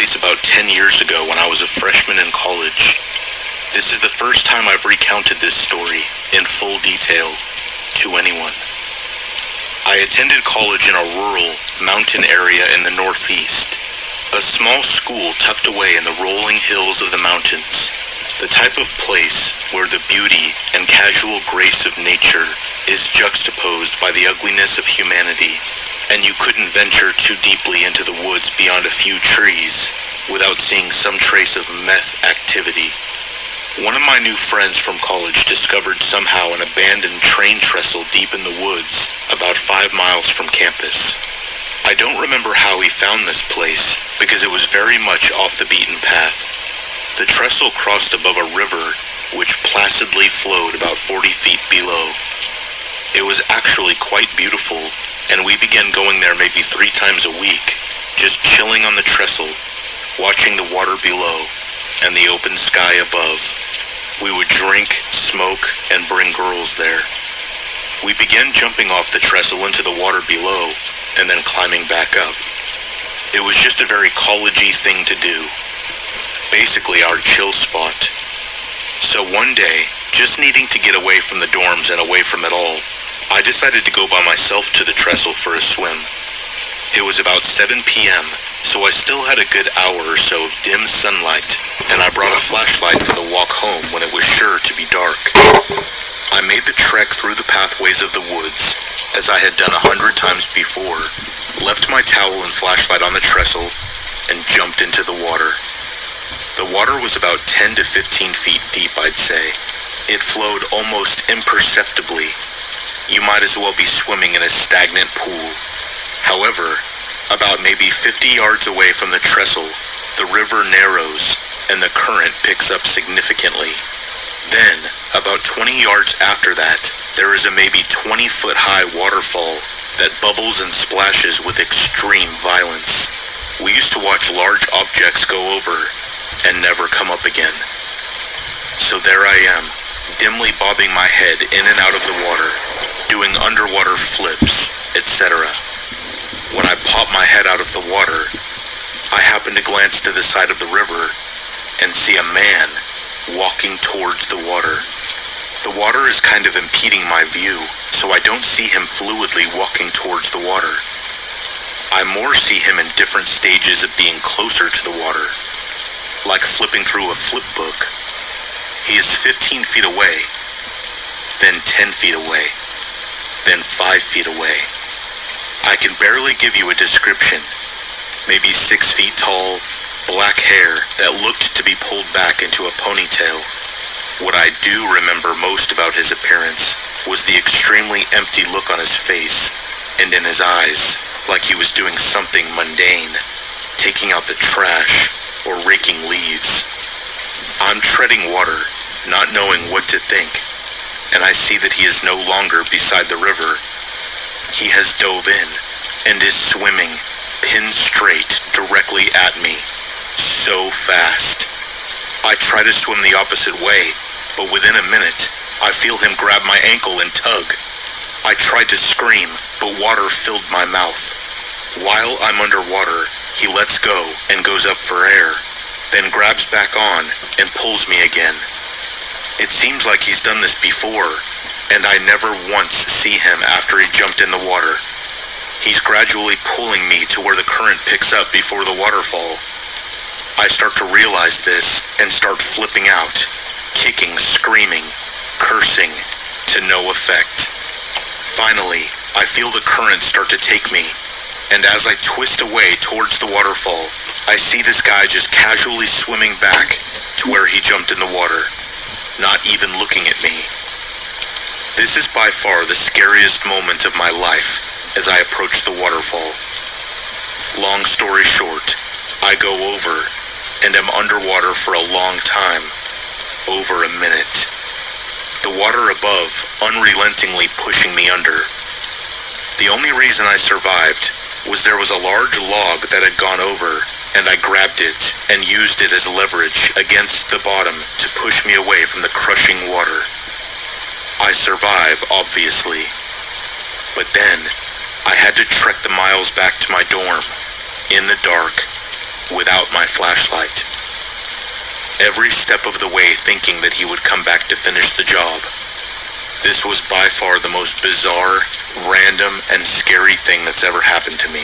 was about 10 years ago when I was a freshman in college. This is the first time I've recounted this story in full detail to anyone. I attended college in a rural, mountain area in the Northeast, a small school tucked away in the rolling hills of the mountains, the type of place where the beauty and casual grace of nature is juxtaposed by the ugliness of humanity, and you couldn't venture too deeply into the woods beyond a few trees without seeing some trace of meth activity. One of my new friends from college discovered somehow an abandoned train trestle deep in the woods, about 5 miles from campus. I don't remember how he found this place, because it was very much off the beaten path. The trestle crossed above a river, which placidly flowed about 40 feet below. It was actually quite beautiful, and we began going there maybe 3 times a week, just chilling on the trestle, watching the water below and the open sky above. We would drink, smoke, and bring girls there. We began jumping off the trestle into the water below and then climbing back up. It was just a very college-y thing to do. Basically our chill spot. So one day, just needing to get away from the dorms and away from it all, I decided to go by myself to the trestle for a swim. It was about 7 p.m., so I still had a good hour or so of dim sunlight, and I brought a flashlight for the walk home when it was sure to be dark. I made the trek through the pathways of the woods, as I had done 100 times before, left my towel and flashlight on the trestle, and jumped into the water. The water was about 10 to 15 feet deep, I'd say. It flowed almost imperceptibly. You might as well be swimming in a stagnant pool. However, about maybe 50 yards away from the trestle, the river narrows and the current picks up significantly. Then, about 20 yards after that, there is a maybe 20-foot-high waterfall that bubbles and splashes with extreme violence. We used to watch large objects go over and never come up again. So there I am, dimly bobbing my head in and out of the water, doing underwater flips, etc. When I pop my head out of the water, I happen to glance to the side of the river and see a man walking towards the water. The water is kind of impeding my view, so I don't see him fluidly walking towards the water. I more see him in different stages of being closer to the water, like flipping through a flip book. He is 15 feet away, then 10 feet away, then 5 feet away. I can barely give you a description. Maybe 6 feet tall, black hair that looked to be pulled back into a ponytail. What I do remember most about his appearance was the extremely empty look on his face and in his eyes, like he was doing something mundane, taking out the trash or raking leaves. I'm treading water, not knowing what to think, and I see that he is no longer beside the river. He has dove in and is swimming, pin straight, directly at me, so fast. I try to swim the opposite way, but within a minute, I feel him grab my ankle and tug. I tried to scream, but water filled my mouth. While I'm underwater, he lets go and goes up for air, then grabs back on and pulls me again. It seems like he's done this before, and I never once see him after he jumped in the water. He's gradually pulling me to where the current picks up before the waterfall. I start to realize this and start flipping out, kicking, screaming, cursing, to no effect. Finally, I feel the current start to take me, and as I twist away towards the waterfall, I see this guy just casually swimming back to where he jumped in the water, not even looking at me. This is by far the scariest moment of my life as I approach the waterfall. Long story short, I go over and am underwater for a long time, over a minute. The water above unrelentingly pushing me under. The only reason I survived was there was a large log that had gone over, and I grabbed it and used it as leverage against the bottom to push me away from the crushing water. I survive, obviously, but then I had to trek the miles back to my dorm, in the dark, without my flashlight. Every step of the way thinking that he would come back to finish the job. This was by far the most bizarre, random, and scary thing that's ever happened to me.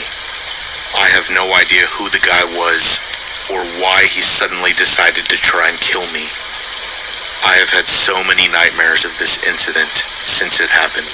I have no idea who the guy was, or why he suddenly decided to try and kill me. I have had so many nightmares of this incident since it happened.